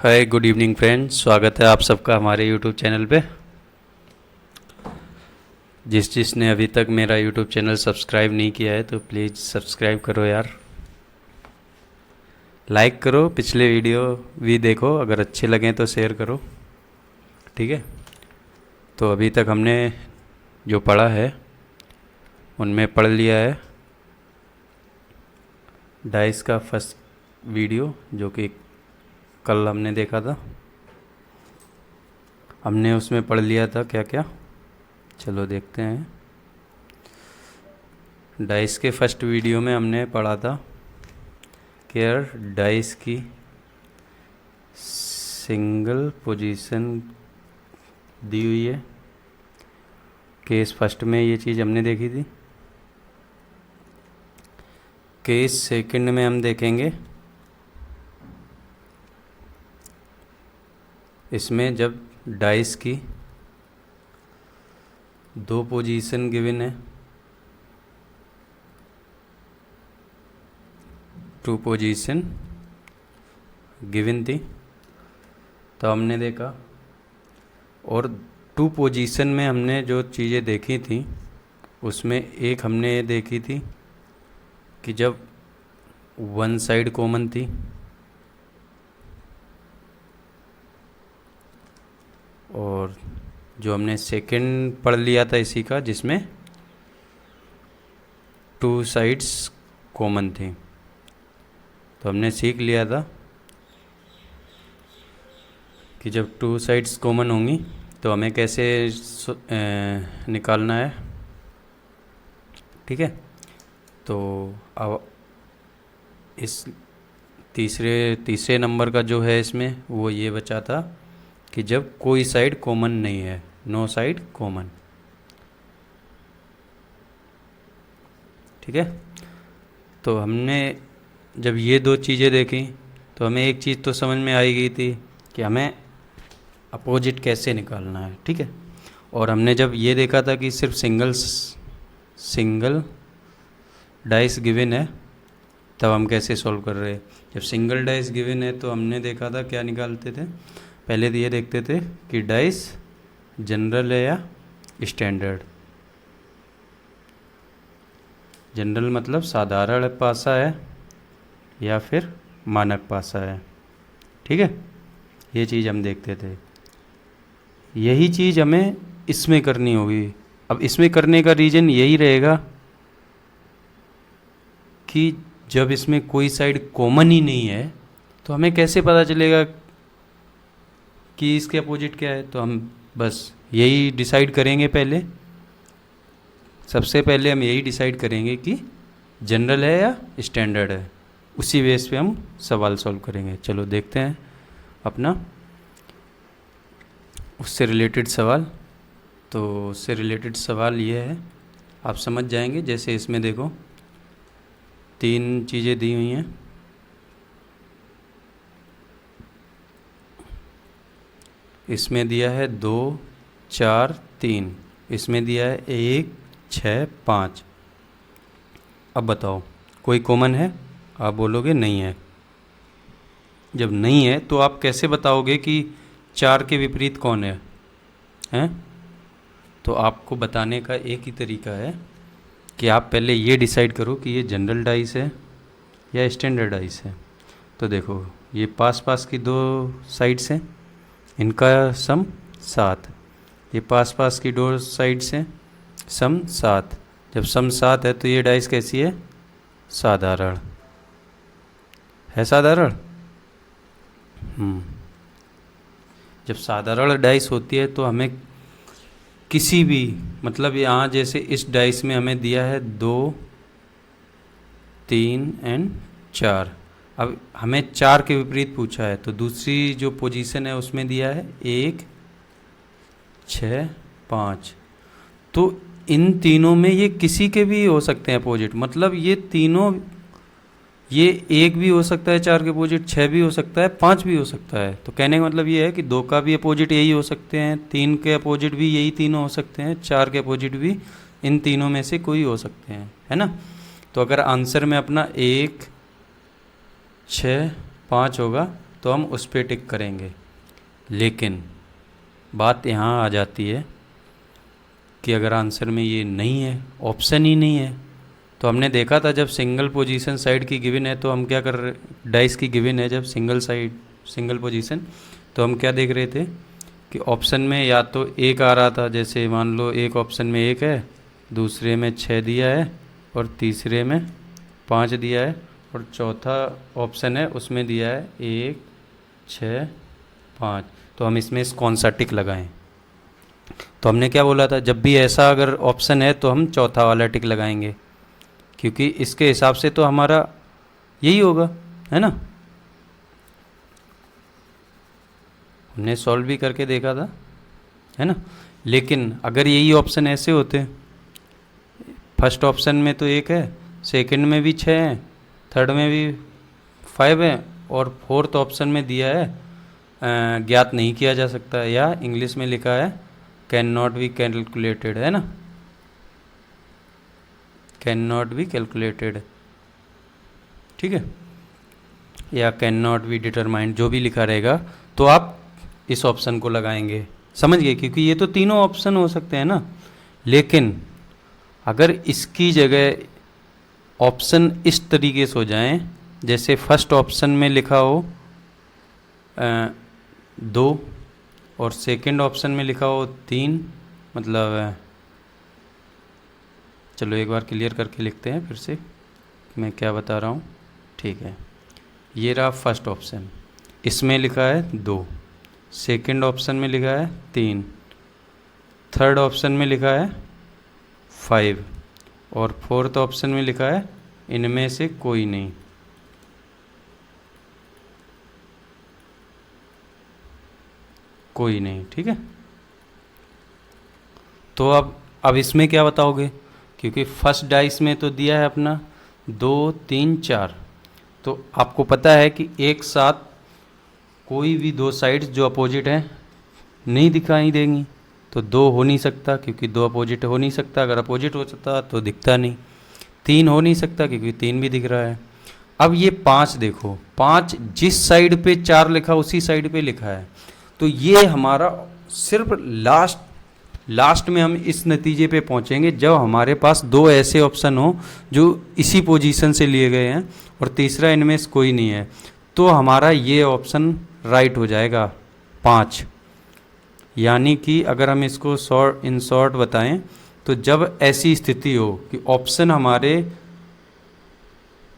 Hi good evening friends, स्वागत है आप सबका हमारे यूट्यूब चैनल पे। जिसने अभी तक मेरा यूट्यूब चैनल सब्सक्राइब नहीं किया है तो प्लीज़ सब्सक्राइब करो यार, लाइक करो, पिछले वीडियो भी देखो, अगर अच्छे लगें तो शेयर करो। ठीक है, तो अभी तक हमने जो पढ़ा है उनमें पढ़ लिया है डाइस का फर्स्ट वीडियो, जो कि कल हमने देखा था। हमने उसमें पढ़ लिया था क्या क्या, चलो देखते हैं। डाइस के फर्स्ट वीडियो में हमने पढ़ा था कि डाइस की सिंगल पोजीशन दी हुई है। केस फर्स्ट में ये चीज़ हमने देखी थी। केस सेकंड में हम देखेंगे, इसमें जब डाइस की दो पोजीशन गिवन है, टू पोजीशन गिवन थी, तो हमने देखा। और टू पोजीशन में हमने जो चीज़ें देखी थी उसमें एक हमने ये देखी थी कि जब वन साइड कॉमन थी, और जो हमने सेकंड पढ़ लिया था इसी का, जिसमें टू साइड्स कॉमन थी। तो हमने सीख लिया था कि जब टू साइड्स कॉमन होंगी तो हमें कैसे निकालना है। ठीक है, तो अब इस तीसरे नंबर का जो है इसमें वो ये बचा था कि जब कोई साइड कॉमन नहीं है, नो साइड कॉमन। ठीक है, तो हमने जब ये दो चीज़ें देखी तो हमें एक चीज़ तो समझ में आई गई थी कि हमें अपोजिट कैसे निकालना है। ठीक है, और हमने जब ये देखा था कि सिर्फ सिंगल डाइस गिवन है तब हम कैसे सॉल्व कर रहे हैं। जब सिंगल डाइस गिवन है तो हमने देखा था क्या निकालते थे, पहले तो ये देखते थे कि डाइस जनरल है या स्टैंडर्ड। जनरल मतलब साधारण पासा है या फिर मानक पासा है। ठीक है, ये चीज़ हम देखते थे। यही चीज़ हमें इसमें करनी होगी। अब इसमें करने का रीज़न यही रहेगा कि जब इसमें कोई साइड कॉमन ही नहीं है तो हमें कैसे पता चलेगा कि इसके अपोजिट क्या है। तो हम बस यही डिसाइड करेंगे। सबसे पहले हम यही डिसाइड करेंगे कि जनरल है या स्टैंडर्ड है, उसी बेस पे हम सवाल सॉल्व करेंगे। चलो देखते हैं अपना उससे रिलेटेड सवाल। तो उससे रिलेटेड सवाल ये है, आप समझ जाएंगे। जैसे इसमें देखो तीन चीज़ें दी हुई हैं, इसमें दिया है 2 4 3, इसमें दिया है 1 6 5। अब बताओ कोई कॉमन है? आप बोलोगे नहीं है। जब नहीं है तो आप कैसे बताओगे कि 4 के विपरीत कौन है? हैं? तो आपको बताने का एक ही तरीका है कि आप पहले ये डिसाइड करो कि ये जनरल डाइस है या स्टैंडर्ड डाइस है। तो देखो ये पास पास की दो साइड्स हैं, इनका सम 7। ये पास पास की दो साइड्स हैं, सम 7। जब सम 7 है तो ये डाइस कैसी है? साधारण है। साधारण जब साधारण डाइस होती है तो हमें किसी भी, मतलब यहाँ जैसे इस डाइस में हमें दिया है 2 3 एंड 4। अब हमें 4 के विपरीत पूछा है, तो दूसरी जो पोजीशन है उसमें दिया है 1 6 5। तो इन तीनों में ये किसी के भी हो सकते हैं अपोजिट। मतलब ये तीनों, ये 1 भी हो सकता है 4 के अपोजिट, 6 भी हो सकता है, 5 भी हो सकता है। तो कहने का मतलब ये है कि 2 का भी अपोजिट यही हो सकते हैं, 3 के अपोजिट भी यही तीनों हो सकते हैं, 4 के अपोजिट भी इन तीनों में से कोई हो सकते हैं, है ना। तो अगर आंसर में अपना 1 6 5 होगा तो हम उस पर टिक करेंगे। लेकिन बात यहाँ आ जाती है कि अगर आंसर में ये नहीं है, ऑप्शन ही नहीं है, तो हमने देखा था जब सिंगल पोजीशन साइड की गिवन है तो हम क्या कर रहे, डाइस की गिवन है जब सिंगल साइड सिंगल पोजीशन, तो हम क्या देख रहे थे कि ऑप्शन में या तो एक आ रहा था, जैसे मान लो एक ऑप्शन में एक है, दूसरे में 6 दिया है और तीसरे में 5 दिया है, और चौथा ऑप्शन है उसमें दिया है 1 6 5। तो हम इसमें कौन सा टिक लगाएं? तो हमने क्या बोला था, जब भी ऐसा अगर ऑप्शन है तो हम चौथा वाला टिक लगाएंगे, क्योंकि इसके हिसाब से तो हमारा यही होगा, है ना। हमने सॉल्व भी करके देखा था, है ना। लेकिन अगर यही ऑप्शन ऐसे होते, फर्स्ट ऑप्शन में तो एक है, सेकंड में भी 6 है, थर्ड में भी 5 है, और फोर्थ ऑप्शन में दिया है ज्ञात नहीं किया जा सकता, या इंग्लिश में लिखा है कैन नॉट बी कैलकुलेटेड, है ना, कैन नॉट बी कैलकुलेटेड, ठीक है, या कैन नॉट बी डिटरमाइंड, जो भी लिखा रहेगा तो आप इस ऑप्शन को लगाएंगे। समझ गए? क्योंकि ये तो तीनों ऑप्शन हो सकते हैं ना। लेकिन अगर इसकी जगह ऑप्शन इस तरीके से हो जाएं, जैसे फर्स्ट ऑप्शन में लिखा हो 2 और सेकंड ऑप्शन में लिखा हो 3, मतलब चलो एक बार क्लियर करके लिखते हैं फिर से मैं क्या बता रहा हूँ। ठीक है, ये रहा फर्स्ट ऑप्शन, इसमें लिखा है 2, सेकंड ऑप्शन में लिखा है 3, थर्ड ऑप्शन में लिखा है 5, और फोर्थ ऑप्शन में लिखा है इनमें से कोई नहीं। कोई नहीं, ठीक है। तो अब इसमें क्या बताओगे, क्योंकि फर्स्ट डाइस में तो दिया है अपना 2 3 4, तो आपको पता है कि एक साथ कोई भी दो साइड्स जो अपोजिट हैं नहीं दिखाई देंगी, तो 2 हो नहीं सकता क्योंकि 2 अपोजिट हो नहीं सकता, अगर अपोजिट हो सकता तो दिखता नहीं। 3 हो नहीं सकता क्योंकि 3 भी दिख रहा है। अब ये 5 देखो, 5 जिस साइड पे 4 लिखा उसी साइड पे लिखा है, तो ये हमारा सिर्फ लास्ट में हम इस नतीजे पे पहुंचेंगे जब हमारे पास 2 ऐसे ऑप्शन हो जो इसी पोजीशन से लिए गए हैं और तीसरा इनमें से कोई नहीं है, तो हमारा ये ऑप्शन राइट हो जाएगा 5। यानी कि अगर हम इसको इन शॉर्ट बताएं तो जब ऐसी स्थिति हो कि ऑप्शन हमारे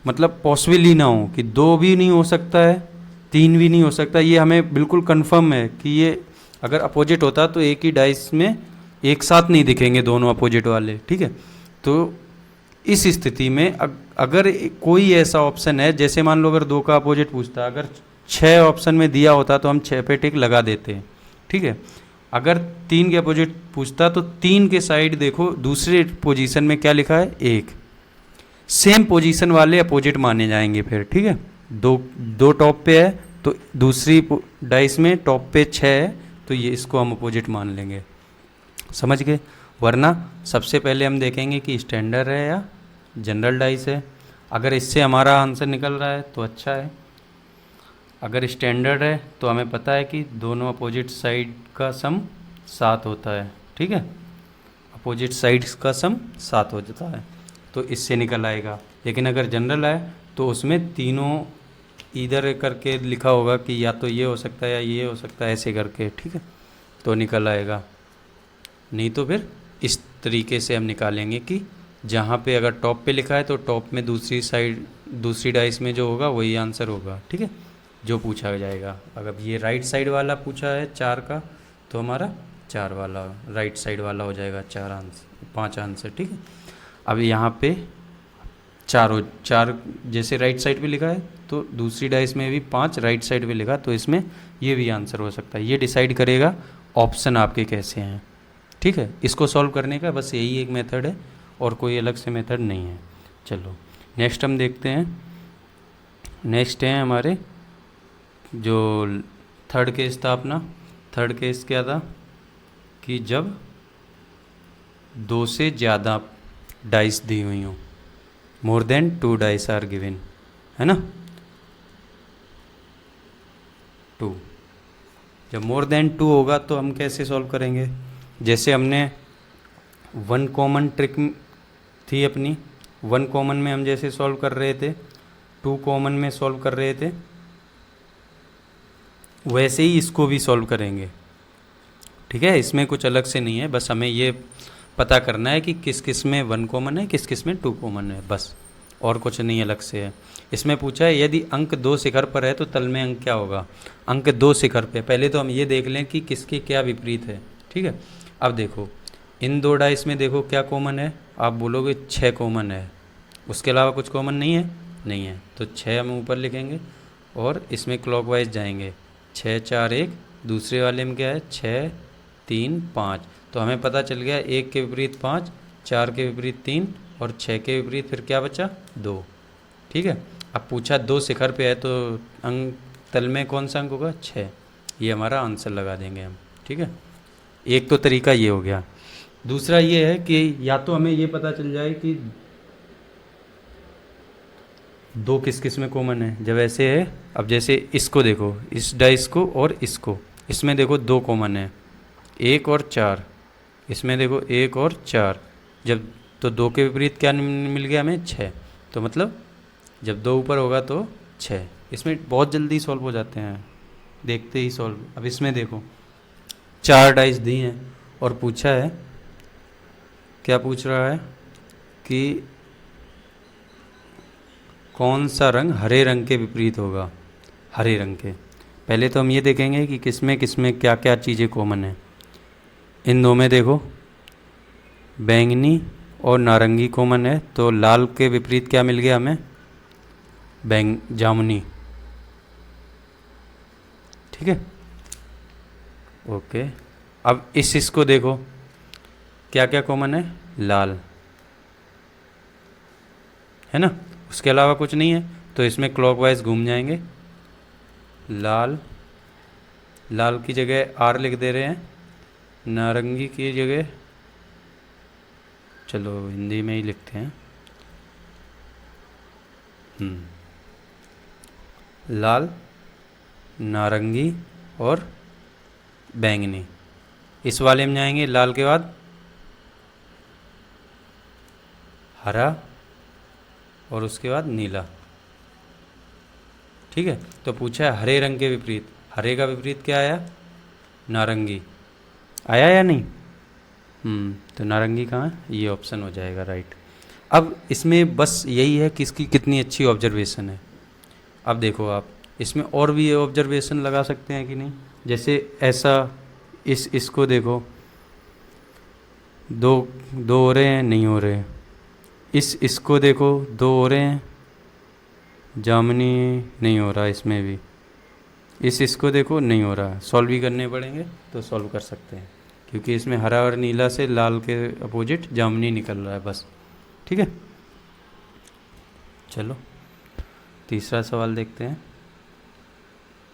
मतलब पॉसिबल ही ना हो, कि 2 भी नहीं हो सकता है 3 भी नहीं हो सकता, ये हमें बिल्कुल कंफर्म है कि ये अगर अपोजिट होता तो एक ही डाइस में एक साथ नहीं दिखेंगे दोनों अपोजिट वाले, ठीक है। तो इस स्थिति में अगर कोई ऐसा ऑप्शन है, जैसे मान लो अगर 2 का अपोजिट पूछता, अगर 6 ऑप्शन में दिया होता तो हम 6 पे टिक लगा देते हैं, ठीक है। अगर 3 के अपोजिट पूछता तो 3 के साइड देखो दूसरे पोजीशन में क्या लिखा है 1, सेम पोजीशन वाले अपोजिट माने जाएंगे फिर, ठीक है। 2 टॉप पे है तो दूसरी डाइस में टॉप पे 6 है तो ये इसको हम अपोजिट मान लेंगे। समझ गए? वरना सबसे पहले हम देखेंगे कि स्टैंडर्ड है या जनरल डाइस है। अगर इससे हमारा आंसर निकल रहा है तो अच्छा है, अगर स्टैंडर्ड है तो हमें पता है कि दोनों अपोजिट साइड का सम 7 होता है, ठीक है, अपोजिट साइड्स का सम 7 हो जाता है, तो इससे निकल आएगा। लेकिन अगर जनरल है तो उसमें तीनों इधर करके लिखा होगा कि या तो ये हो सकता है या ये हो सकता है, ऐसे करके, ठीक है, तो निकल आएगा। नहीं तो फिर इस तरीके से हम निकालेंगे कि जहाँ पे अगर टॉप पे लिखा है तो टॉप में दूसरी साइड दूसरी डाइस में जो होगा वही आंसर होगा, ठीक है, जो पूछा जाएगा। अगर ये राइट साइड वाला पूछा है 4 का तो हमारा 4 वाला राइट साइड वाला हो जाएगा 5 आंसर, ठीक है। अब यहाँ पे 4 जैसे राइट साइड पे लिखा है तो दूसरी डाइस में भी 5 राइट साइड पे लिखा, तो इसमें ये भी आंसर हो सकता है। ये डिसाइड करेगा ऑप्शन आपके कैसे हैं, ठीक है। इसको सॉल्व करने का बस यही एक मेथड है और कोई अलग से मेथड नहीं है। चलो नेक्स्ट हम देखते हैं। नेक्स्ट है हमारे जो थर्ड केस था अपना। थर्ड केस क्या था कि जब 2 से ज़्यादा डाइस दी हुई हों, more than 2 dice are given, है ना। 2। जब मोर देन 2 होगा तो हम कैसे सॉल्व करेंगे? जैसे हमने 1 कॉमन ट्रिक थी अपनी, 1 कॉमन में हम जैसे सॉल्व कर रहे थे, 2 कॉमन में सॉल्व कर रहे थे, वैसे ही इसको भी सॉल्व करेंगे। ठीक है, इसमें कुछ अलग से नहीं है, बस हमें ये पता करना है कि किस किस में 1 कॉमन है, किस किस में 2 कॉमन है, बस, और कुछ नहीं अलग से है। इसमें पूछा है यदि अंक 2 शिखर पर है तो तल में अंक क्या होगा? अंक 2 शिखर पे, पहले तो हम ये देख लें कि किसके क्या विपरीत है। ठीक है, अब देखो इन 2 डाइस में देखो क्या कॉमन है, आप बोलोगे 6 कॉमन है, उसके अलावा कुछ कॉमन नहीं है, नहीं है, तो 6 हम ऊपर लिखेंगे और इसमें क्लॉकवाइज जाएंगे। 6 4 1, दूसरे वाले में क्या है 6 3 5, तो हमें पता चल गया 1 के विपरीत 5, 4 के विपरीत 3 और 6 के विपरीत फिर क्या बचा 2। ठीक है, अब पूछा 2 शिखर पे है तो अंक तल में कौन सा अंक होगा 6, ये हमारा आंसर लगा देंगे हम। ठीक है, एक तो तरीका ये हो गया। दूसरा ये है कि या तो हमें ये पता चल जाए कि 2 किस किस में कॉमन है। जब ऐसे है, अब जैसे इसको देखो, इस डाइस को और इसको, इसमें देखो 2 कॉमन है, 1 और 4, इसमें देखो 1 और 4, जब तो 2 के विपरीत क्या मिल गया हमें 6, तो मतलब जब 2 ऊपर होगा तो 6। इसमें बहुत जल्दी सॉल्व हो जाते हैं, देखते ही सॉल्व। अब इसमें देखो 4 डाइस दी हैं और पूछा है, क्या पूछ रहा है कि कौन सा रंग हरे रंग के विपरीत होगा, हरे रंग के। पहले तो हम ये देखेंगे कि किसमें क्या क्या चीज़ें कॉमन है। इन दो में देखो बैंगनी और नारंगी कॉमन है, तो लाल के विपरीत क्या मिल गया हमें जामुनी। ठीक है, ओके। अब इसको देखो क्या क्या कॉमन है, लाल है ना, उसके अलावा कुछ नहीं है, तो इसमें क्लॉकवाइज घूम जाएंगे। लाल, लाल की जगह आर लिख दे रहे हैं, नारंगी की जगह चलो हिंदी में ही लिखते हैं, लाल, नारंगी और बैंगनी। इस वाले में जाएंगे, लाल के बाद हरा और उसके बाद नीला। ठीक है, तो पूछा है हरे रंग के विपरीत, हरे का विपरीत क्या आया, नारंगी आया या नहीं? तो नारंगी कहाँ है, ये ऑप्शन हो जाएगा राइट। अब इसमें बस यही है कि इसकी कितनी अच्छी ऑब्जर्वेशन है। अब देखो आप इसमें और भी ऑब्जर्वेशन लगा सकते हैं कि नहीं, जैसे ऐसा इसको देखो, दो हो रहे हैं, नहीं हो रहे। इसको देखो 2 हो रहे हैं, जामुनी नहीं हो रहा, इसमें भी इसको देखो नहीं हो रहा। सॉल्व भी करने पड़ेंगे तो सॉल्व कर सकते हैं, क्योंकि इसमें हरा और नीला से लाल के अपोजिट जामुनी निकल रहा है बस। ठीक है, चलो तीसरा सवाल देखते हैं।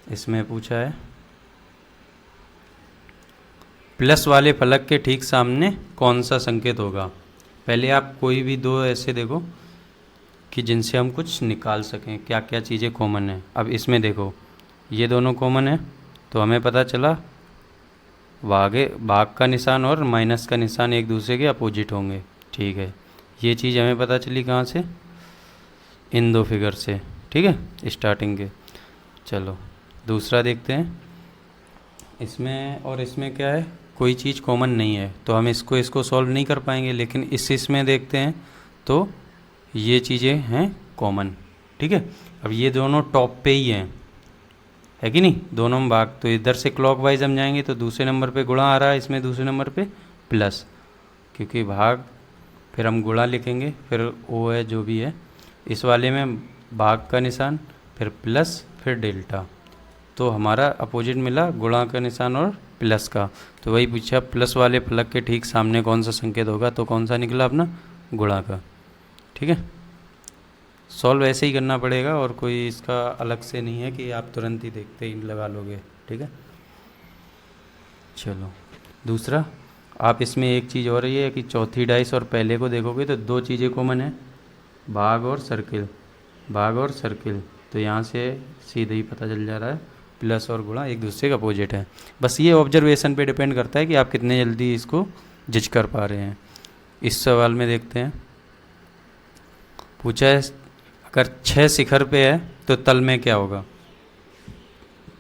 इसमें पूछा है प्लस वाले फलक के ठीक सामने कौन सा संकेत होगा। पहले आप कोई भी 2 ऐसे देखो कि जिनसे हम कुछ निकाल सकें, क्या क्या चीज़ें कॉमन है। अब इसमें देखो ये दोनों कॉमन है, तो हमें पता चला भाग का निशान और माइनस का निशान एक दूसरे के अपोजिट होंगे। ठीक है, ये चीज़ हमें पता चली कहाँ से, इन 2 फिगर से। ठीक है, स्टार्टिंग के। चलो दूसरा देखते हैं। इसमें और इसमें क्या है, कोई चीज़ कॉमन नहीं है, तो हम इसको सॉल्व नहीं कर पाएंगे, लेकिन इसमें देखते हैं तो ये चीज़ें हैं कॉमन। ठीक है, अब ये दोनों टॉप पे ही हैं, है कि नहीं, दोनों में भाग, तो इधर से क्लॉकवाइज हम जाएंगे तो दूसरे नंबर पे गुणा आ रहा है, इसमें दूसरे नंबर पे प्लस, क्योंकि भाग फिर हम गुणा लिखेंगे, फिर ओ है जो भी है, इस वाले में भाग का निशान फिर प्लस फिर डेल्टा, तो हमारा अपोजिट मिला गुणा का निशान और प्लस का। तो वही पूछा प्लस वाले फलक के ठीक सामने कौन सा संकेत होगा, तो कौन सा निकला अपना गुणा का। ठीक है, सॉल्व ऐसे ही करना पड़ेगा और कोई इसका अलग से नहीं है कि आप तुरंत ही देखते ही लगा लोगे। ठीक है, चलो दूसरा। आप इसमें एक चीज़ और ये है कि चौथी डाइस और पहले को देखोगे तो 2 चीज़ें कॉमन है, भाग और सर्किल, भाग और सर्किल, तो यहाँ से सीधे ही पता चल जा रहा है प्लस और गुणा एक दूसरे का अपोजिट है। बस ये ऑब्जर्वेशन पे डिपेंड करता है कि आप कितने जल्दी इसको जज कर पा रहे हैं। इस सवाल में देखते हैं, पूछा है अगर 6 शिखर पे है तो तल में क्या होगा।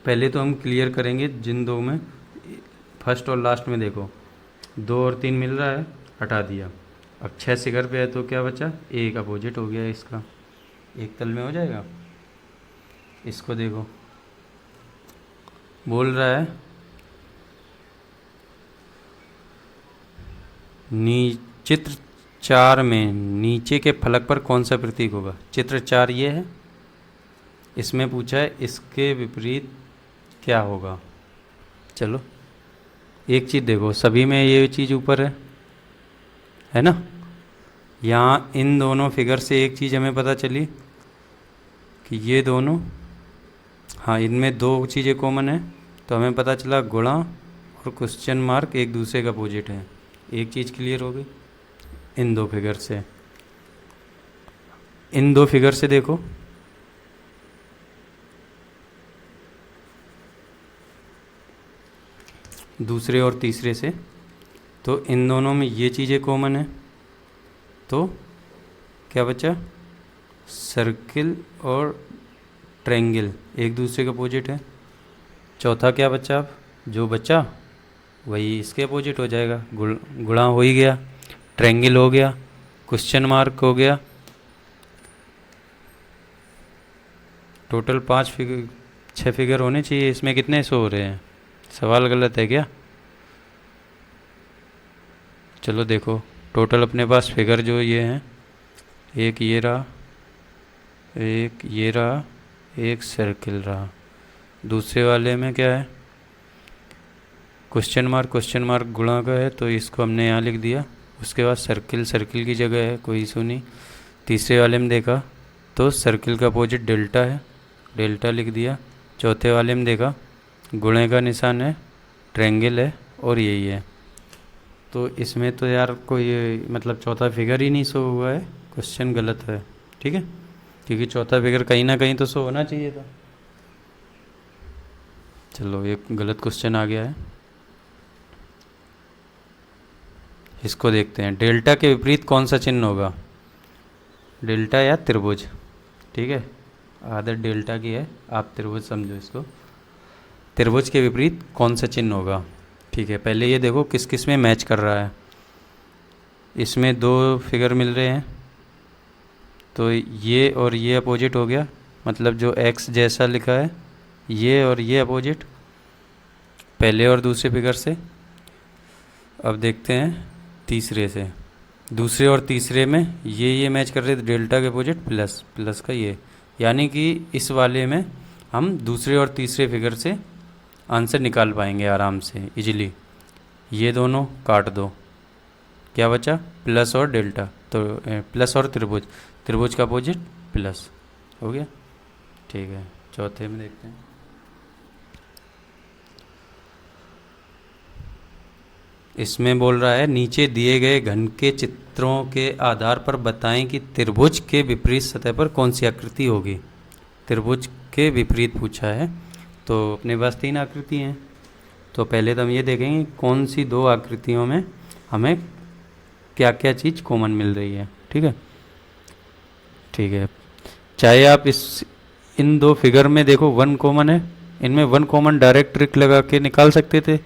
पहले तो हम क्लियर करेंगे जिन दो में, फर्स्ट और लास्ट में देखो 2 और 3 मिल रहा है, हटा दिया। अब 6 शिखर पे है तो क्या बचा, एक अपोजिट हो गया इसका, एक तल में हो जाएगा। इसको देखो, बोल रहा है चित्र 4 में नीचे के फलक पर कौन सा प्रतीक होगा। चित्र 4 ये है, इसमें पूछा है इसके विपरीत क्या होगा। चलो एक चीज़ देखो, सभी में ये चीज़ ऊपर है ना। यहाँ इन दोनों फिगर से एक चीज़ हमें पता चली कि ये दोनों, हाँ इनमें दो चीज़ें कॉमन है, तो हमें पता चला गुणा और क्वेश्चन मार्क एक दूसरे का अपोजिट है। एक चीज़ क्लियर हो गई इन दो फिगर से। इन दो फिगर से देखो, दूसरे और तीसरे से, तो इन दोनों में ये चीज़ें कॉमन है, तो क्या बचा, सर्किल और ट्रायंगल एक दूसरे के अपोजिट है। चौथा क्या बचा, अब जो बचा वही इसके अपोजिट हो जाएगा, गुणा हो ही गया, ट्रायंगल हो गया, क्वेश्चन मार्क हो गया। टोटल 6 फिगर होने चाहिए, इसमें कितने शो हो रहे हैं, सवाल गलत है क्या। चलो देखो टोटल अपने पास फिगर जो ये हैं, एक ये रहा, एक ये रहा, एक सर्किल रहा। दूसरे वाले में क्या है, क्वेश्चन मार्क गुणा का है, तो इसको हमने यहाँ लिख दिया। उसके बाद सर्किल की जगह है, कोई इशू नहीं। तीसरे वाले में देखा तो सर्किल का अपोजिट डेल्टा है, डेल्टा लिख दिया। चौथे वाले में देखा गुणे का निशान है, ट्रायंगल है और यही है। तो इसमें तो यार कोई मतलब चौथा फिगर ही नहीं शो हुआ है, क्वेश्चन गलत है, ठीक है, क्योंकि चौथा फिगर कहीं ना कहीं तो शो होना चाहिए था। चलो ये गलत क्वेश्चन आ गया है, इसको देखते हैं। डेल्टा के विपरीत कौन सा चिन्ह होगा, डेल्टा या त्रिभुज, ठीक है, आदत डेल्टा की है, आप त्रिभुज समझो इसको। त्रिभुज के विपरीत कौन सा चिन्ह होगा, ठीक है। पहले ये देखो किस किस में मैच कर रहा है। इसमें दो फिगर मिल रहे हैं, तो ये और ये अपोजिट हो गया, मतलब जो x जैसा लिखा है ये और ये अपोजिट, पहले और दूसरे फिगर से। अब देखते हैं तीसरे से, दूसरे और तीसरे में ये मैच कर रहे थे, डेल्टा के अपोजिट प्लस का ये, यानी कि इस वाले में हम दूसरे और तीसरे फिगर से आंसर निकाल पाएंगे आराम से इजीली। ये दोनों काट दो, क्या बचा, प्लस और डेल्टा, तो प्लस और त्रिभुज का अपोजिट प्लस हो गया, ठीक है। चौथे में देखते हैं, इसमें बोल रहा है नीचे दिए गए घन के चित्रों के आधार पर बताएं कि त्रिभुज के विपरीत सतह पर कौन सी आकृति होगी। त्रिभुज के विपरीत पूछा है, तो अपने पास 3 आकृति हैं, तो पहले तो हम ये देखेंगे कौन सी 2 आकृतियों में हमें क्या क्या चीज़ कॉमन मिल रही है, ठीक है। ठीक है, चाहे आप इन 2 फिगर में देखो 1 कॉमन है, इनमें 1 कॉमन डायरेक्ट ट्रिक लगा के निकाल सकते थे।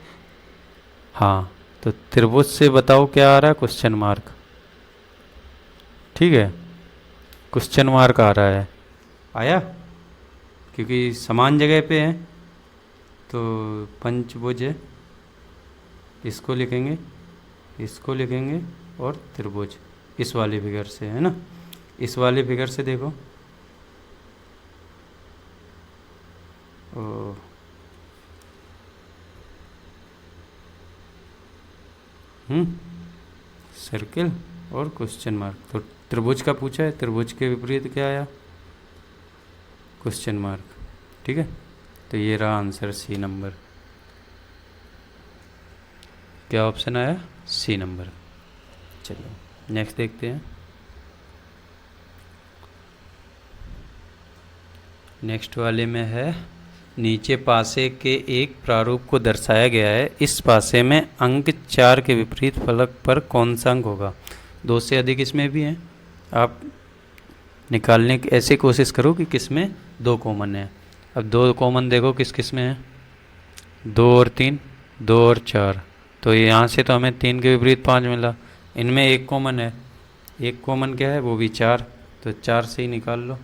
हाँ, तो त्रिभुज से बताओ क्या आ रहा है, क्वेश्चन मार्क, ठीक है, क्वेश्चन मार्क आ रहा है, आया, क्योंकि समान जगह पे है, तो पंचभुज है, इसको लिखेंगे और त्रिभुज इस वाले फिगर से, है ना। इस वाले फिगर से देखो, सर्किल और क्वेश्चन मार्क, तो त्रिभुज का पूछा है, त्रिभुज के विपरीत क्या आया, क्वेश्चन मार्क, ठीक है। तो ये रहा आंसर, सी नंबर। क्या ऑप्शन आया, सी नंबर। चलो नेक्स्ट देखते हैं। नेक्स्ट वाले में है नीचे पासे के एक प्रारूप को दर्शाया गया है, इस पासे में अंक 4 के विपरीत फलक पर कौन सा अंक होगा। दो से अधिक इसमें भी हैं, आप निकालने की ऐसे कोशिश करो कि किस में दो कॉमन है। अब दो कॉमन देखो किस किस में है, 2 और 3, 2 और 4। तो यहाँ से तो हमें 3 के विपरीत 5 मिला। इनमें एक कॉमन है, एक कॉमन क्या है, वो भी 4, तो 4 से ही निकाल लो।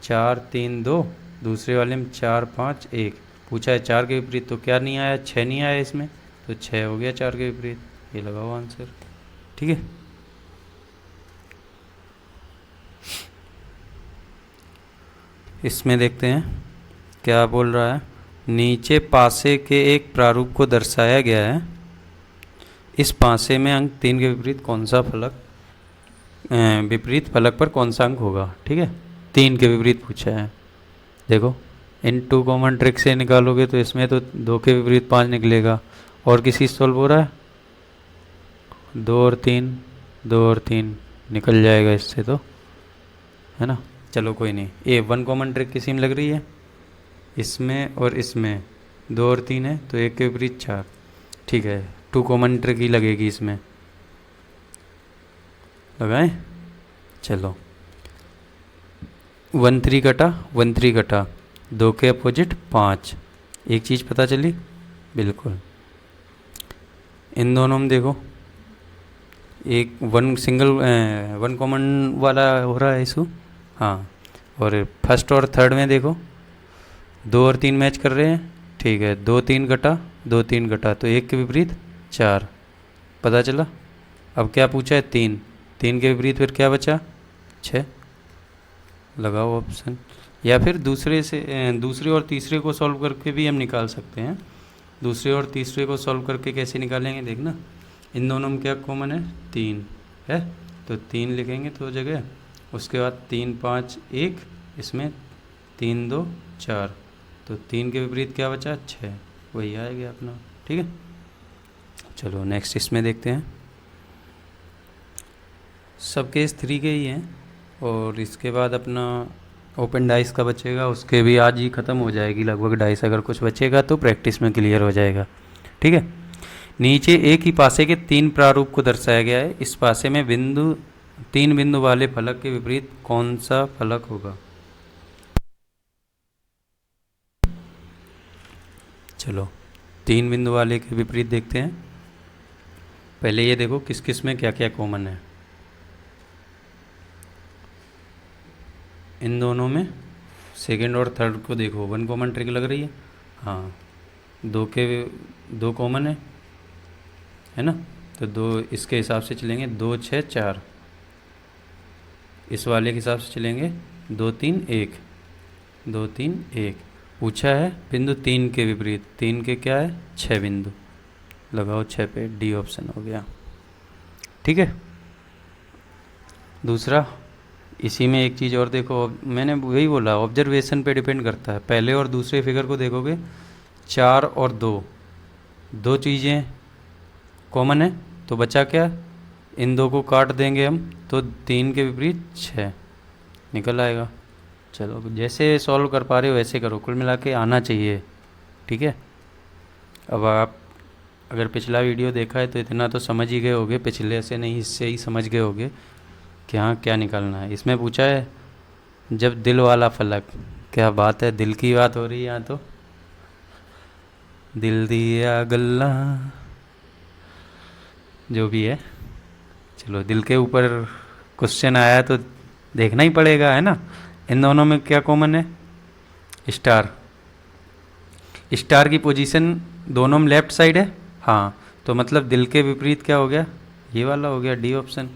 4 3 2, दूसरे वाले में 4 5 1। पूछा है 4 के विपरीत, तो क्या नहीं आया, 6 नहीं आया इसमें, तो 6 हो गया 4 के विपरीत। ये लगाओ आंसर, ठीक है। इसमें देखते हैं क्या बोल रहा है। नीचे पासे के एक प्रारूप को दर्शाया गया है, इस पासे में अंक 3 के विपरीत कौन सा फलक, विपरीत फलक पर कौन सा अंक होगा, ठीक है। 3 के विपरीत पूछा है, देखो इन 2 कॉमन ट्रिक से निकालोगे तो इसमें तो 2 के विपरीत 5 निकलेगा। और किसी सॉल्व हो रहा है, 2 और 3, 2 और 3 निकल जाएगा इससे तो, है ना। चलो कोई नहीं, ये 1 कॉमन ट्रिक किसी में लग रही है, इसमें और इसमें 2 और 3 है, तो 1 के विपरीत 4, ठीक है। 2 कॉमन ट्रिक ही लगेगी इसमें, लगाएं। चलो 1 3 कटा, 1 3 कटा, 2 के अपोजिट 5। एक चीज़ पता चली बिल्कुल, इन दोनों में देखो एक 1 कॉमन वाला हो रहा है इशू, हाँ। और फर्स्ट और थर्ड में देखो 2 और 3 मैच कर रहे हैं, ठीक है। 2 3 कटा, 2 3 कटा, तो 1 के विपरीत 4, पता चला। अब क्या पूछा है, 3, 3 के विपरीत फिर क्या बचा, 6। लगाओ ऑप्शन, या फिर दूसरे और तीसरे को सॉल्व करके भी हम निकाल सकते हैं। दूसरे और तीसरे को सॉल्व करके कैसे निकालेंगे देखना। इन दोनों में क्या कॉमन है, 3 है, तो 3 लिखेंगे तो जगह, उसके बाद 3 5 1, इसमें 3 2 4, तो 3 के विपरीत क्या बचा, 6, वही आएगा अपना, ठीक है। चलो नेक्स्ट इसमें देखते हैं। सब केस 3 के ही हैं, और इसके बाद अपना ओपन डाइस का बचेगा, उसके भी आज ही ख़त्म हो जाएगी लगभग डाइस, अगर कुछ बचेगा तो प्रैक्टिस में क्लियर हो जाएगा, ठीक है। नीचे एक ही पासे के 3 प्रारूप को दर्शाया गया है, इस पासे में 3 बिंदु वाले फलक के विपरीत कौन सा फलक होगा। चलो 3 बिंदु वाले के विपरीत देखते हैं। पहले ये देखो किस किस में क्या क्या कॉमन है। इन दोनों में सेकंड और थर्ड को देखो, 1 कॉमन ट्रिक लग रही है, हाँ। 2 कॉमन है ना, तो 2 इसके हिसाब से चलेंगे, 2 6 4। इस वाले के हिसाब से चलेंगे 2 3 1, 2 3 1। पूछा है बिंदु 3 के विपरीत, 3 के क्या है, 6 बिंदु, लगाओ 6 पे, डी ऑप्शन हो गया, ठीक है। दूसरा, इसी में एक चीज़ और देखो, मैंने वही बोला ऑब्जर्वेशन पे डिपेंड करता है। पहले और दूसरे फिगर को देखोगे, 4 और 2 चीज़ें कॉमन है, तो बचा क्या, इन 2 को काट देंगे हम, तो 3 के विपरीत 6 निकल आएगा। चलो जैसे सॉल्व कर पा रहे हो वैसे करो, कुल मिला के आना चाहिए, ठीक है। अब आप अगर पिछला वीडियो देखा है तो इतना तो समझ ही गए होगे, पिछले से नहीं इससे ही समझ गए होगे कि हाँ क्या निकालना है। इसमें पूछा है जब दिल वाला फलक, क्या बात है, दिल की बात हो रही है यहाँ तो, दिल दिया गल्ला, जो भी है। चलो दिल के ऊपर क्वेश्चन आया तो देखना ही पड़ेगा, है ना। इन दोनों में क्या कॉमन है, स्टार। स्टार की पोजीशन दोनों में लेफ्ट साइड है, हाँ, तो मतलब दिल के विपरीत क्या हो गया, ये वाला हो गया, डी ऑप्शन।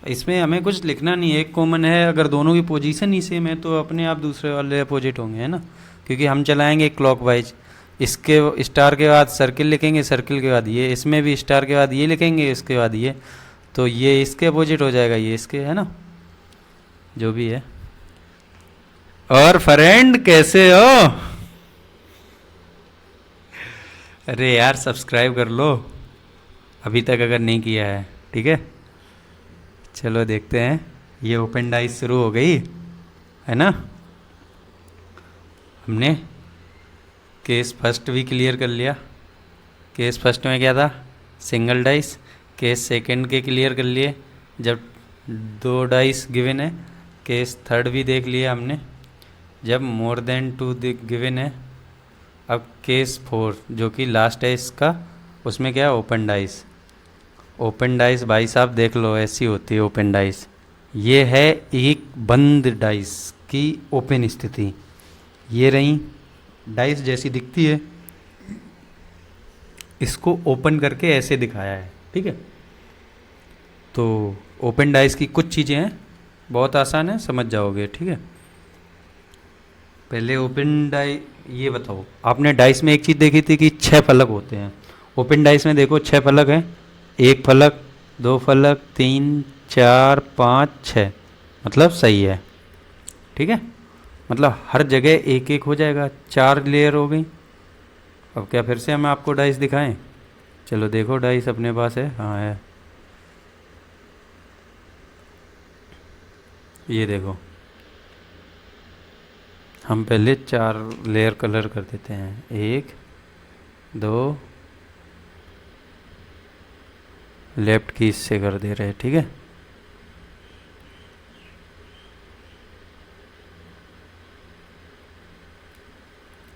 इसमें हमें कुछ लिखना नहीं है, एक कॉमन है, अगर दोनों की पोजीशन ही सेम है तो अपने आप दूसरे वाले अपोजिट होंगे, है ना, क्योंकि हम चलाएंगे क्लॉकवाइज। इसके स्टार के बाद सर्किल लिखेंगे, सर्किल के बाद ये, इसमें भी स्टार के बाद ये लिखेंगे, इसके बाद ये, तो ये इसके अपोजिट हो जाएगा, ये इसके, है ना, जो भी है। और फ्रेंड कैसे हो, अरे यार सब्सक्राइब कर लो अभी तक अगर नहीं किया है, ठीक है। चलो देखते हैं, ये ओपन डाइस शुरू हो गई है ना। हमने केस फर्स्ट भी क्लियर कर लिया। केस फर्स्ट में क्या था, सिंगल डाइस। केस सेकंड के क्लियर कर लिए जब 2 डाइस गिवन है। केस थर्ड भी देख लिया हमने जब मोर देन 2 गिवन है। अब केस 4 जो कि लास्ट है इसका, उसमें क्या है, ओपन डाइस। ओपन डाइस भाई साहब देख लो ऐसी होती है ओपन डाइस। ये है एक बंद डाइस की ओपन स्थिति। ये रही डाइस जैसी दिखती है, इसको ओपन करके ऐसे दिखाया है, ठीक है। तो ओपन डाइस की कुछ चीज़ें हैं, बहुत आसान है, समझ जाओगे, ठीक है। पहले ओपन डाइस, ये बताओ आपने डाइस में एक चीज़ देखी थी कि 6 फलक होते हैं। ओपन डाइस में देखो 6 फलक हैं, 1 फलक, 2 फलक, 3, 4, 5, 6, मतलब सही है, ठीक है। मतलब हर जगह एक एक हो जाएगा, 4 लेयर हो गई। अब क्या फिर से हम आपको डाइस दिखाएं? चलो देखो डाइस अपने पास है, हाँ है, ये देखो। हम पहले 4 लेयर कलर कर देते हैं, 1, 2, लेफ्ट की इससे कर दे रहे, ठीक है।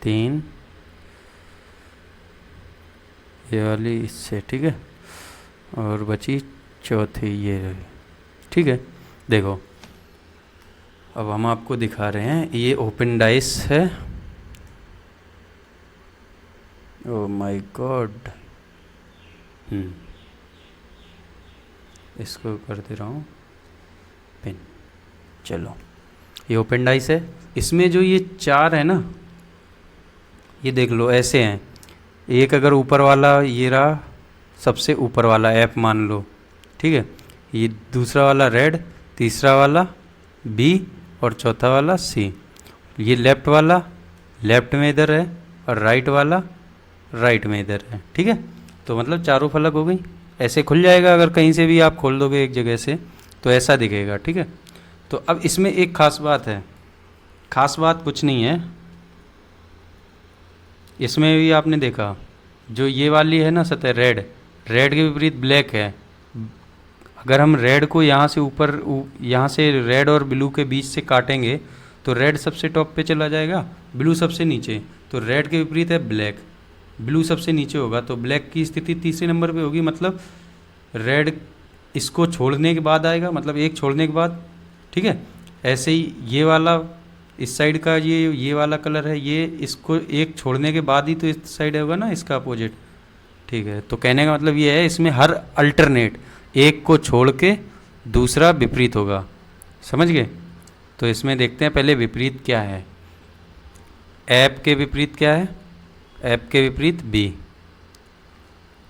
तीन, ये वाली इससे, ठीक है। और बची चौथी ये रही, ठीक है। देखो अब हम आपको दिखा रहे हैं, ये ओपन डाइस है। ओ माय गॉड, इसको कर दे रहा हूँ पिन। चलो ये ओपन डाइस है। इसमें जो ये 4 है ना, ये देख लो ऐसे हैं। एक अगर ऊपर वाला ये रहा, सबसे ऊपर वाला एफ मान लो, ठीक है। ये दूसरा वाला रेड, तीसरा वाला बी और चौथा वाला सी। ये लेफ्ट वाला लेफ्ट में इधर है और राइट वाला राइट में इधर है, ठीक है। तो मतलब चारों फलक हो गई। ऐसे खुल जाएगा, अगर कहीं से भी आप खोल दोगे एक जगह से तो ऐसा दिखेगा, ठीक है। तो अब इसमें एक खास बात है, खास बात कुछ नहीं है। इसमें भी आपने देखा जो ये वाली है ना सतह, रेड, रेड के विपरीत ब्लैक है। अगर हम रेड को यहाँ से ऊपर, यहाँ से रेड और ब्लू के बीच से काटेंगे तो रेड सबसे टॉप पे चला जाएगा, ब्लू सबसे नीचे। तो रेड के विपरीत है ब्लैक, ब्लू सबसे नीचे होगा, तो ब्लैक की स्थिति तीसरे नंबर पे होगी। मतलब रेड इसको छोड़ने के बाद आएगा, मतलब एक छोड़ने के बाद, ठीक है। ऐसे ही ये वाला इस साइड का ये वाला कलर है, ये इसको एक छोड़ने के बाद ही तो इस साइड होगा ना, इसका अपोजिट, ठीक है। तो कहने का मतलब ये है, इसमें हर अल्टरनेट एक को छोड़ के दूसरा विपरीत होगा, समझ गए। तो इसमें देखते हैं पहले विपरीत क्या है। ऐप के विपरीत क्या है, ऐप के विपरीत बी।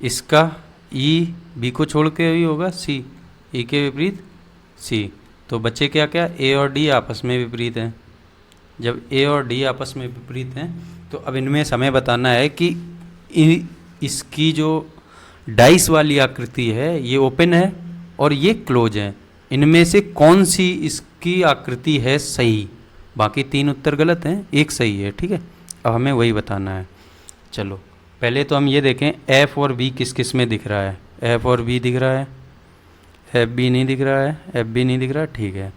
इसका ई बी को छोड़ के ही होगा सी, ई के विपरीत सी। तो बच्चे क्या क्या, ए और डी आपस में विपरीत हैं। जब ए और डी आपस में विपरीत हैं तो अब इनमें समय बताना है कि इसकी जो डाइस वाली आकृति है ये ओपन है और ये क्लोज है, इनमें से कौन सी इसकी आकृति है सही। बाकी 3 उत्तर गलत हैं, एक सही है, ठीक है। अब हमें वही बताना है। चलो पहले तो हम ये देखें एफ और बी किस किस में दिख रहा है। एफ और बी दिख रहा है, एफ बी नहीं दिख रहा है, एफ बी नहीं दिख रहा, ठीक है।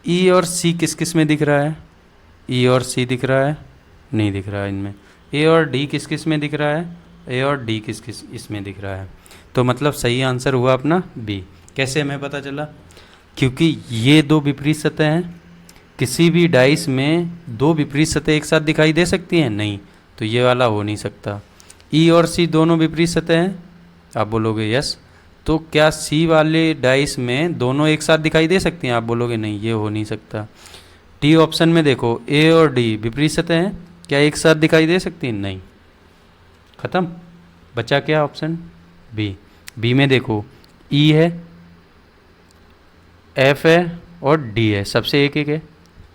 ई और सी किस किस में दिख रहा है, ई और सी दिख रहा है, नहीं दिख रहा है इनमें। ए और डी किस किस में दिख रहा है, ए और डी किस किस इसमें दिख रहा है। तो मतलब सही आंसर हुआ अपना बी। कैसे हमें पता चला, क्योंकि ये 2 विपरीत सतह हैं। किसी भी डाइस में 2 विपरीत सतह एक साथ दिखाई दे सकती हैं, नहीं, तो ये वाला हो नहीं सकता। ई और सी दोनों विपरीत सतह हैं, आप बोलोगे यस। तो क्या सी वाले डाइस में दोनों एक साथ दिखाई दे सकती हैं, आप बोलोगे नहीं, ये हो नहीं सकता। डी ऑप्शन में देखो ए और डी विपरीत सतह हैं, क्या एक साथ दिखाई दे सकती हैं, नहीं, खत्म। बचा क्या ऑप्शन बी। बी में देखो ई है, एफ है और डी है, सबसे एक एक है,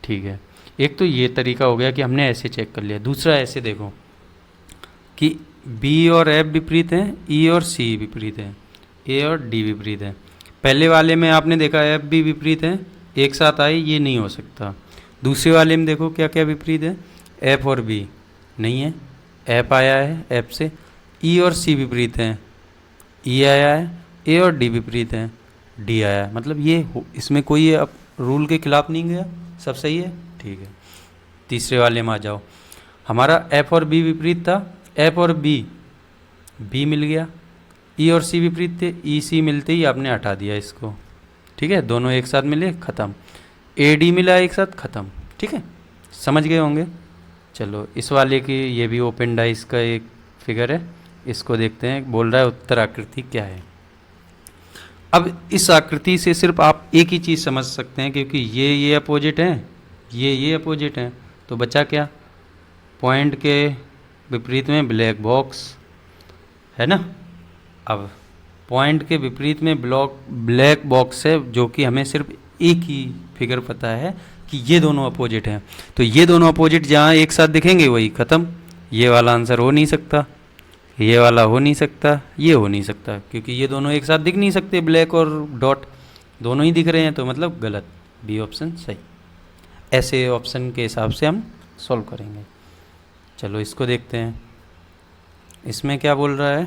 ठीक है। एक तो ये तरीका हो गया कि हमने ऐसे चेक कर लिया। दूसरा ऐसे देखो कि बी और एफ विपरीत हैं, ई और सी विपरीत हैं, ए और डी विपरीत हैं। पहले वाले में आपने देखा एफ भी विपरीत है, एक साथ आए, ये नहीं हो सकता। दूसरे वाले में देखो क्या क्या विपरीत है, एफ और बी नहीं है, एफ आया है, एफ से ई और सी विपरीत हैं, ई आया है, ए और डी विपरीत हैं, डी आया है। मतलब ये इसमें कोई अब रूल के खिलाफ नहीं गया, सब सही है, ठीक है। तीसरे वाले में आ जाओ। हमारा एफ और बी विपरीत था, एफ और बी, बी मिल गया। ई और सी विपरीत थे, ई सी मिलते ही आपने हटा दिया इसको, ठीक है। दोनों एक साथ मिले, ख़त्म। ए डी मिला एक साथ, ख़त्म, ठीक है। समझ गए होंगे। चलो इस वाले की, ये भी ओपन डाइस का एक फिगर है, इसको देखते हैं। बोल रहा है उत्तर आकृति क्या है। अब इस आकृति से सिर्फ आप एक ही चीज़ समझ सकते हैं, क्योंकि ये अपोजिट हैं, ये अपोजिट हैं, तो बचा क्या? पॉइंट के विपरीत में ब्लैक बॉक्स है ना। अब पॉइंट के विपरीत में ब्लैक बॉक्स है, जो कि हमें सिर्फ एक ही फिगर पता है कि ये दोनों अपोजिट हैं। तो ये दोनों अपोजिट जहाँ एक साथ दिखेंगे वही ख़त्म। ये वाला आंसर हो नहीं सकता, ये वाला हो नहीं सकता, ये हो नहीं सकता, क्योंकि ये दोनों एक साथ दिख नहीं सकते। ब्लैक और डॉट दोनों ही दिख रहे हैं, तो मतलब गलत, बी ऑप्शन सही। ऐसे ऑप्शन के हिसाब से हम सॉल्व करेंगे। चलो इसको देखते हैं। इसमें क्या बोल रहा है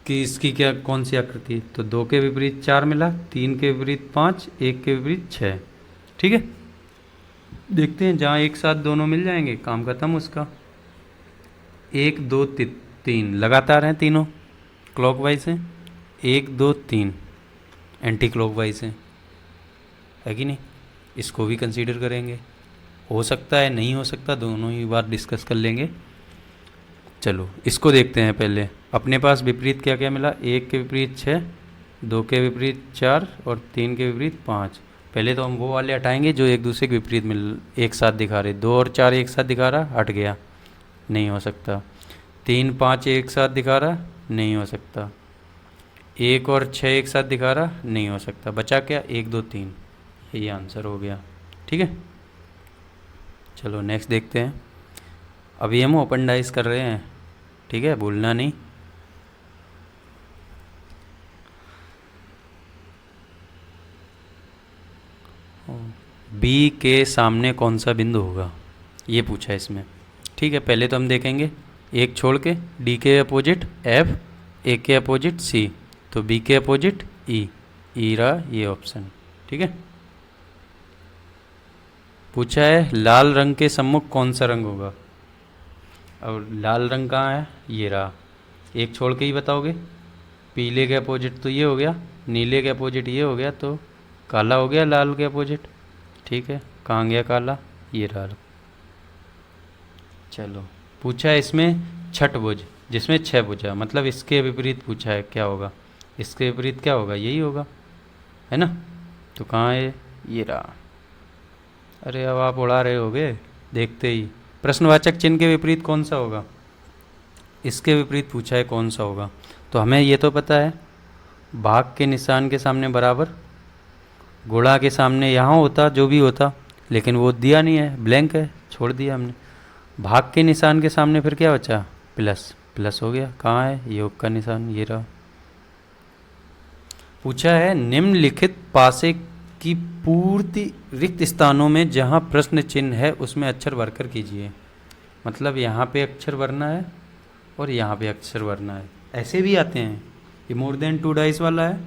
कि इसकी क्या, कौन सी आकृति? तो 2 के विपरीत 4 मिला, 3 के विपरीत 5, 1 के विपरीत 6, ठीक है। देखते हैं, जहाँ एक साथ दोनों मिल जाएंगे काम खत्म उसका। 1 2 3 लगातार हैं तीनों, क्लॉकवाइज हैं। 1 2 3 एंटी क्लॉकवाइज हैं, है कि नहीं। इसको भी कंसीडर करेंगे, हो सकता है नहीं हो सकता, दोनों ही बार डिस्कस कर लेंगे। चलो इसको देखते हैं पहले। अपने पास विपरीत क्या क्या मिला? 1 के विपरीत 6, 2 के विपरीत 4 और 3 के विपरीत 5। पहले तो हम वो वाले हटाएंगे जो एक दूसरे के विपरीत एक साथ दिखा रहे। 2 और 4 एक साथ दिखा रहा, हट गया, नहीं हो सकता। 3 5 एक साथ दिखा रहा, नहीं हो सकता। 1 और 6 एक साथ दिखा रहा, नहीं हो सकता। बचा क्या? 1 2 3, यही आंसर हो गया, ठीक है। चलो नेक्स्ट देखते हैं। अभी हम ओपन डाइस कर रहे हैं, ठीक है, भूलना नहीं। बी के सामने कौन सा बिंदु होगा, ये पूछा है इसमें, ठीक है। पहले तो हम देखेंगे एक छोड़ के, डी के अपोजिट एफ, ए के अपोजिट सी, तो बी के अपोजिट ई, ई रहा ये ऑप्शन, ठीक है। पूछा है लाल रंग के सम्मुख कौन सा रंग होगा। और लाल रंग कहाँ है? ये रहा, एक छोड़ के ही बताओगे। पीले के अपोजिट तो ये हो गया, नीले के अपोजिट ये हो गया, तो काला हो गया लाल के अपोजिट, ठीक है। कहाँ गया काला? ये रहा। चलो पूछा है इसमें छठभुज, जिसमें 6 भुजा, मतलब इसके विपरीत पूछा है, क्या होगा? इसके विपरीत क्या होगा? यही होगा, है ना। तो कहाँ है? ये रहा। अरे अब आप उड़ा रहे होगे देखते ही। प्रश्नवाचक चिन्ह के विपरीत कौन सा होगा? इसके विपरीत पूछा है कौन सा होगा। तो हमें ये तो पता है, भाग के निशान के सामने बराबर, गुणा के सामने यहाँ होता जो भी होता, लेकिन वो दिया नहीं है, ब्लैंक है, छोड़ दिया हमने। भाग के निशान के सामने फिर क्या बचा? प्लस, प्लस हो गया। कहाँ है योग का निशान? ये रहा। पूछा है निम्नलिखित पासे की पूर्ति रिक्त स्थानों में जहाँ प्रश्न चिन्ह है उसमें अक्षर भरकर कीजिए। मतलब यहाँ पे अक्षर भरना है और यहाँ पे अक्षर भरना है। ऐसे भी आते हैं, ये मोर देन 2 डाइस वाला है,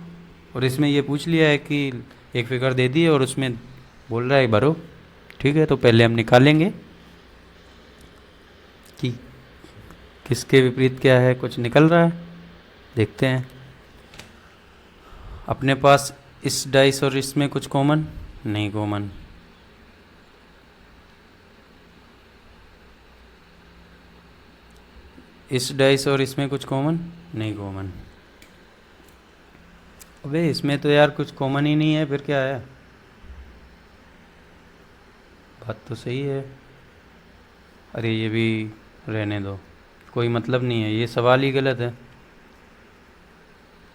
और इसमें ये पूछ लिया है कि एक फिगर दे दी है और उसमें बोल रहा है भरो, ठीक है। तो पहले हम निकालेंगे कि किसके विपरीत क्या है, कुछ निकल रहा है, देखते हैं। अपने पास इस डाइस और इसमें कुछ कॉमन नहीं, कॉमन। इस डाइस और इसमें कुछ कॉमन नहीं, कॉमन। अबे इसमें तो यार कुछ कॉमन ही नहीं है, फिर क्या है? बात तो सही है। अरे ये भी रहने दो, कोई मतलब नहीं है, ये सवाल ही गलत है,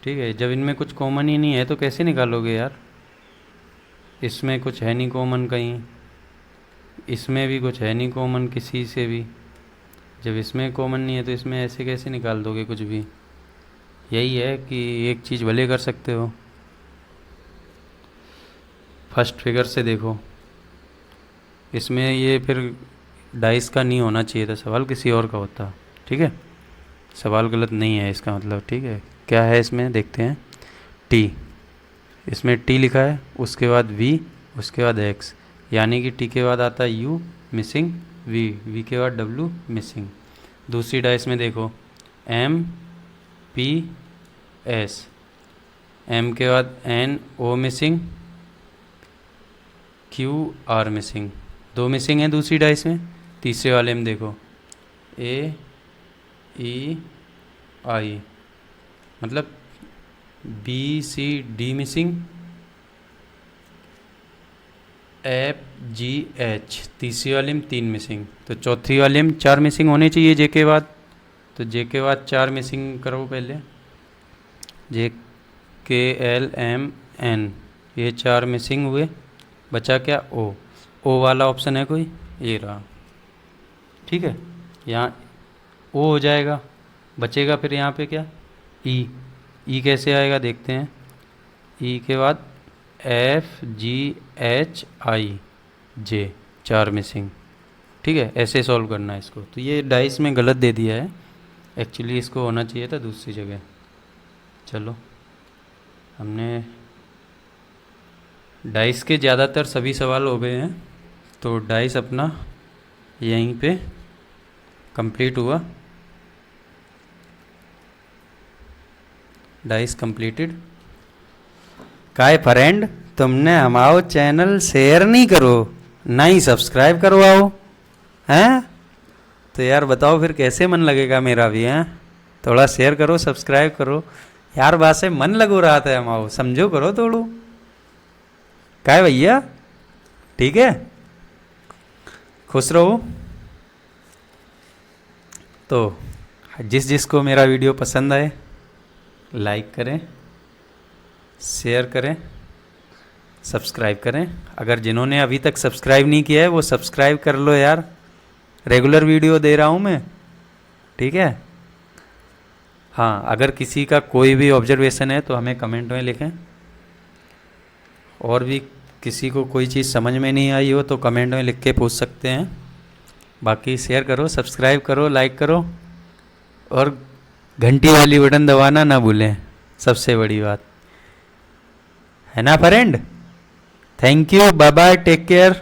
ठीक है। जब इनमें कुछ कॉमन ही नहीं है तो कैसे निकालोगे यार? इसमें कुछ है नहीं कॉमन कहीं, इसमें भी कुछ है नहीं कॉमन किसी से भी। जब इसमें कॉमन नहीं है तो इसमें ऐसे कैसे निकाल दोगे कुछ भी? यही है कि एक चीज़ भले कर सकते हो। फर्स्ट फिगर से देखो, इसमें ये फिर डाइस का नहीं होना चाहिए था सवाल, किसी और का होता। ठीक है, सवाल गलत नहीं है इसका मतलब। ठीक है, क्या है इसमें देखते हैं। टी, इसमें टी लिखा है, उसके बाद वी, उसके बाद एक्स, यानी कि टी के बाद आता है यू मिसिंग, वी के बाद डब्लू मिसिंग। दूसरी डाइस में देखो, एम पी एस, एम के बाद N O missing, Q R missing, दो मिसिंग है दूसरी डाइस में। तीसरे वाले में देखो, ए ई आई, मतलब B C D missing, F G H, तीसरी वाले में 3 मिसिंग, तो चौथी वाले में 4 मिसिंग होने चाहिए जे के बाद। तो जे के बाद 4 मिसिंग करो पहले, जे के एल एम एन, ये 4 मिसिंग हुए। बचा क्या, ओ वाला ऑप्शन है कोई, ये रहा। ठीक है, यहाँ ओ हो जाएगा, बचेगा फिर यहाँ पे क्या, ई कैसे आएगा देखते हैं। ई के बाद F G H I J, 4 missing. ठीक है, ऐसे सॉल्व करना है इसको। तो ये डाइस में गलत दे दिया है, एक्चुअली इसको होना चाहिए था दूसरी जगह। चलो, हमने डाइस के ज़्यादातर सभी सवाल हो गए हैं, तो डाइस अपना यहीं पे कंप्लीट हुआ। Dice completed. काय फ्रेंड, तुमने हमारो चैनल शेयर नहीं करो, ना ही सब्सक्राइब करवाओ, हैं? तो यार बताओ फिर कैसे मन लगेगा मेरा भी, हैं? थोड़ा शेयर करो, सब्सक्राइब करो यार, बात से मन लगो रहा था हमारो, समझो करो थोड़ो। काय भैया, ठीक है, खुश रहो। तो जिसको मेरा वीडियो पसंद आए लाइक करें, शेयर करें, सब्सक्राइब करें। अगर जिन्होंने अभी तक सब्सक्राइब नहीं किया है वो सब्सक्राइब कर लो यार, रेगुलर वीडियो दे रहा हूँ मैं। ठीक है, हाँ, अगर किसी का कोई भी ऑब्जर्वेशन है तो हमें कमेंट में लिखें, और भी किसी को कोई चीज़ समझ में नहीं आई हो तो कमेंट में लिख के पूछ सकते हैं। बाकी शेयर करो, सब्सक्राइब करो, लाइक करो, और घंटी वाली बटन दबाना ना भूलें, सबसे बड़ी बात है ना friend. Thank you, bye bye, take care.